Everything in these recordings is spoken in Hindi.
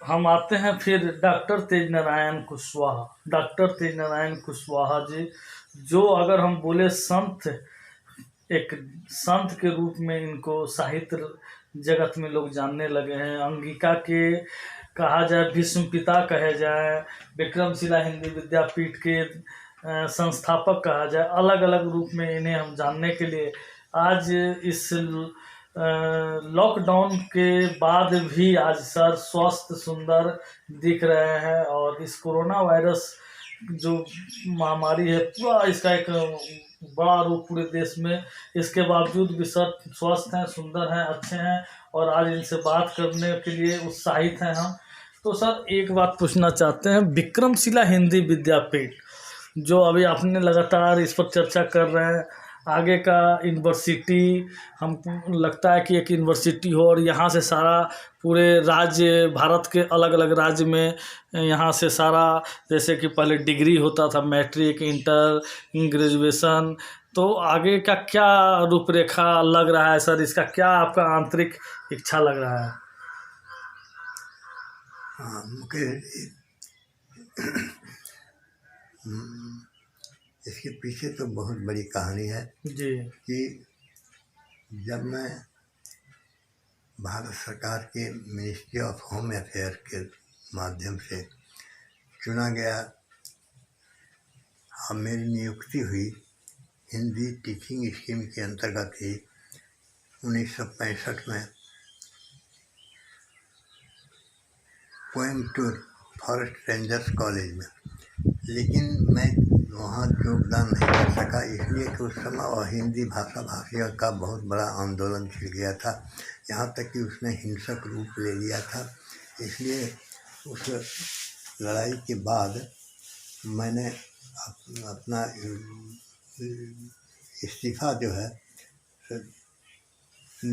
हम आते हैं फिर डॉक्टर तेज नारायण कुशवाहा। डॉक्टर तेज नारायण कुशवाहा जी, जो अगर हम बोले संत, एक संत के रूप में इनको साहित्य जगत में लोग जानने लगे हैं। अंगिका के कहा जाए, भीष्म पिता कहे जाए, विक्रमशिला हिंदी विद्यापीठ के संस्थापक कहा जाए, अलग अलग रूप में इन्हें हम जानने के लिए आज इस लॉकडाउन के बाद भी आज सर स्वस्थ सुंदर दिख रहे हैं। और इस कोरोना वायरस जो महामारी है, पूरा इसका एक बड़ा रूप पूरे देश में, इसके बावजूद भी सर स्वस्थ हैं, सुंदर हैं, अच्छे हैं और आज इनसे बात करने के लिए उत्साहित हैं हम। तो सर एक बात पूछना चाहते हैं, विक्रमशिला हिंदी विद्यापीठ जो अभी आपने लगातार इस पर चर्चा कर रहे हैं, आगे का यूनिवर्सिटी हमको लगता है कि एक यूनिवर्सिटी हो और यहाँ से सारा पूरे राज्य, भारत के अलग अलग राज्य में यहाँ से सारा, जैसे कि पहले डिग्री होता था, मैट्रिक, इंटर, ग्रेजुएशन, तो आगे का क्या रूपरेखा लग रहा है सर? इसका क्या आपका आंतरिक इच्छा लग रहा है? हाँ, मुझे इसके पीछे तो बहुत बड़ी कहानी है जी कि जब मैं भारत सरकार के मिनिस्ट्री ऑफ होम अफेयर के माध्यम से चुना गया, मेरी नियुक्ति हुई हिंदी टीचिंग स्कीम के अंतर्गत ही 1965 में कोयम्बटूर फॉरेस्ट रेंजर्स कॉलेज में। लेकिन मैं वहाँ योगदान नहीं कर सका, इसलिए कि उस समय और हिंदी भाषा भाषियों का बहुत बड़ा आंदोलन छिड़ गया था, यहाँ तक कि उसने हिंसक रूप ले लिया था। इसलिए उस लड़ाई के बाद मैंने अपना इस्तीफ़ा जो है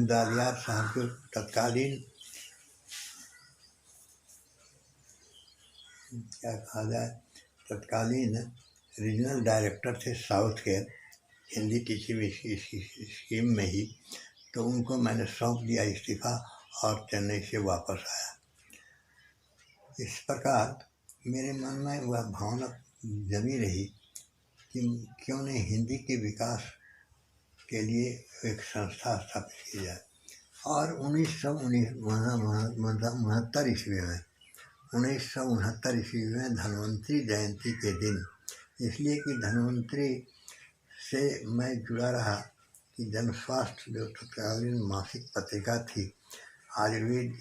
दादियार साहब जो तत्कालीन क्या कहा जाए तत्कालीन रीजनल डायरेक्टर थे साउथ के हिंदी टीचिंग स्कीम में ही, तो उनको मैंने सौंप दिया इस्तीफ़ा और चेन्नई से वापस आया। इस प्रकार मेरे मन में वह भावना जमी रही कि क्यों नहीं हिंदी के विकास के लिए एक संस्था स्थापित की जाए। और 1969 ईस्वी में धन्वंतरी जयंती के दिन, इसलिए कि धन्वंतरी से मैं जुड़ा रहा कि जन स्वास्थ्य जो तत्कालीन मासिक पत्रिका थी आयुर्वेद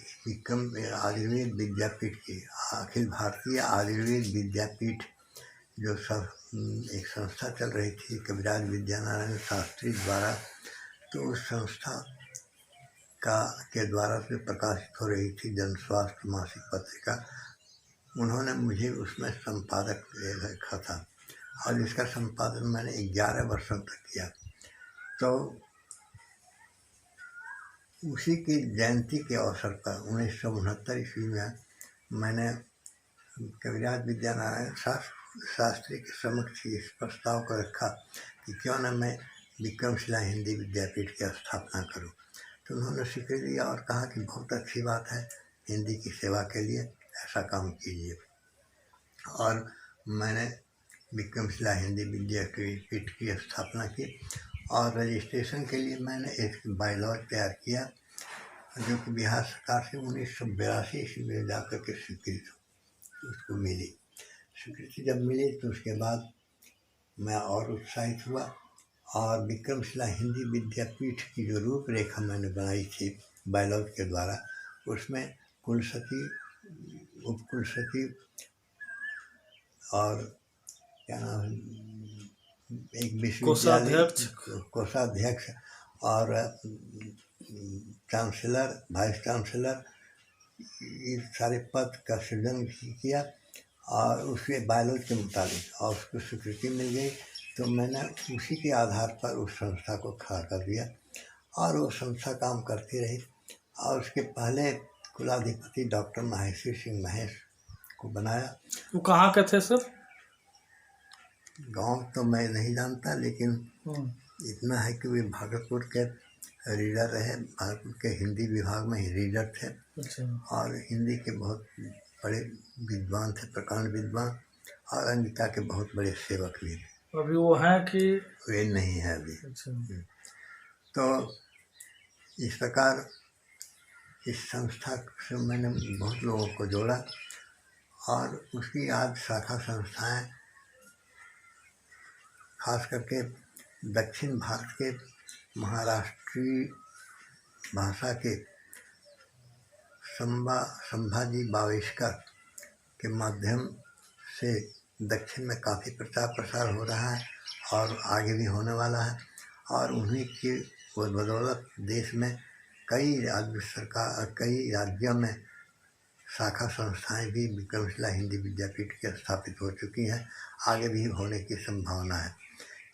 विद्यापीठ की, अखिल भारतीय आयुर्वेद विद्यापीठ जो सब एक संस्था चल रही थी कविराज विद्यानारायण शास्त्री द्वारा, तो उस संस्था के द्वारा से प्रकाशित हो रही थी जन स्वास्थ्य मासिक पत्रिका। उन्होंने मुझे उसमें संपादक रखा था और इसका संपादन मैंने 11 वर्षों तक किया। तो उसी की जयंती के अवसर पर 1969 ईस्वी में मैंने कविराज विद्यानारायण शास्त्री के समक्ष इस प्रस्ताव को रखा कि क्यों न मैं विक्रमशिला हिंदी विद्यापीठ की स्थापना करूं। तो उन्होंने स्वीकृति दिया और कहा कि बहुत अच्छी बात है, हिंदी की सेवा के लिए ऐसा काम कीजिए। और मैंने विक्रमशिला हिंदी विद्यापीठ की स्थापना की और रजिस्ट्रेशन के लिए मैंने एक बायलॉज तैयार किया जो कि बिहार सरकार से 1982 ईस्वी में जाकर के स्वीकृति उसको मिली। स्वीकृति जब मिली तो उसके बाद मैं और उत्साहित हुआ और विक्रमशिला हिंदी विद्यापीठ की जो रूपरेखा मैंने बनाई थी बायलॉज के द्वारा, उसमें कुलसचिव, उपकुलसचिव और क्या नाम है, एक विश्वविद्यालय कोषाध्यक्ष और चांसलर, वाइस चांसलर, ये सारे पद का सृजन किया और उसके बायलॉज के मुताबिक और उसको स्वीकृति मिल गई। तो मैंने उसी के आधार पर उस संस्था को खड़ा कर दिया और वो संस्था काम करती रही। और उसके पहले कुलाधिपति डॉक्टर माहेश्वरी सिंह महेश को बनाया। वो कहाँ के थे सर? गांव तो मैं नहीं जानता, लेकिन इतना है कि वे भागलपुर के रीडर रहे, भागलपुर के हिंदी विभाग में ही रीडर थे। अच्छा। और हिंदी के बहुत बड़े विद्वान थे, प्रकांड विद्वान, और अंगिका के बहुत बड़े सेवक भी थे। अभी वो हैं कि? वे नहीं है अभी। अच्छा। तो इस प्रकार इस संस्था से मैंने बहुत लोगों को जोड़ा, और उसकी आज शाखा संस्थाएं खास करके दक्षिण भारत के महाराष्ट्रीय भाषा के संभाजी बावेशकर के माध्यम से दक्षिण में काफ़ी प्रचार प्रसार हो रहा है और आगे भी होने वाला है। और उन्हीं की बदौलत देश में कई राज्यों में शाखा संस्थाएं भी विक्रमशिला हिंदी विद्यापीठ की स्थापित हो चुकी हैं, आगे भी होने की संभावना है।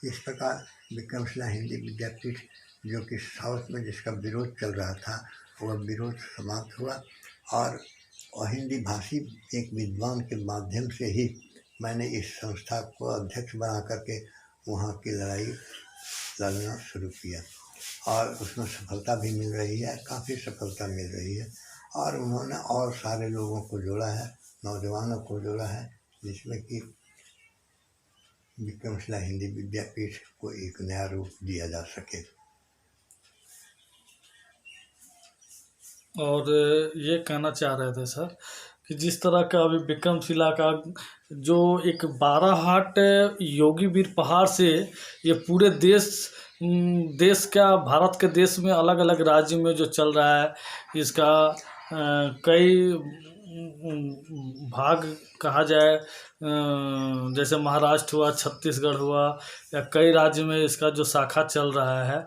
इस प्रकार विक्रमशिला हिंदी विद्यापीठ, जो कि साउथ में जिसका विरोध चल रहा था, वह विरोध समाप्त हुआ, और हिंदी भाषी एक विद्वान के माध्यम से ही मैंने इस संस्था को अध्यक्ष बना करके वहाँ की लड़ाई लड़ना शुरू किया, और उसमें सफलता भी मिल रही है, काफ़ी सफलता मिल रही है। और उन्होंने और सारे लोगों को जोड़ा है, नौजवानों को जोड़ा है, जिसमें कि विक्रमशिला हिंदी विद्यापीठ को एक नया रूप दिया जा सके। और ये कहना चाह रहे थे सर कि जिस तरह का अभी विक्रमशिला का जो एक बाराहाट योगीवीर पहाड़ से ये पूरे देश क्या भारत के देश में अलग अलग राज्य में जो चल रहा है, इसका कई भाग कहा जाए, जैसे महाराष्ट्र हुआ, छत्तीसगढ़ हुआ, या कई राज्य में इसका जो शाखा चल रहा है,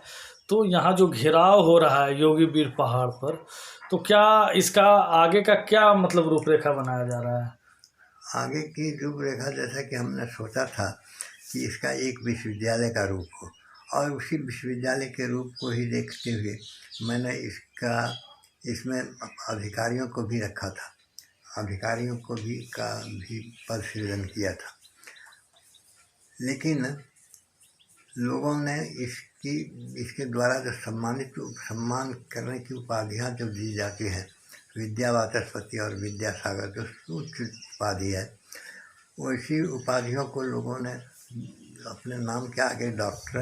तो यहाँ जो घेराव हो रहा है योगीवीर पहाड़ पर, तो क्या इसका आगे का क्या मतलब रूपरेखा बनाया जा रहा है? आगे की रूपरेखा जैसा कि हमने सोचा था कि इसका एक विश्वविद्यालय का रूप हो, और उसी विश्वविद्यालय के रूप को ही देखते हुए मैंने इसमें अधिकारियों को भी रखा था, अधिकारियों को भी पद सृजन किया था। लेकिन लोगों ने इसके द्वारा जो सम्मान करने की उपाधियाँ जो दी जाती हैं, विद्या वाचस्पति और विद्यासागर जो उच्च उपाधि है, वैसी उपाधियों को लोगों ने अपने नाम के आगे डॉक्टर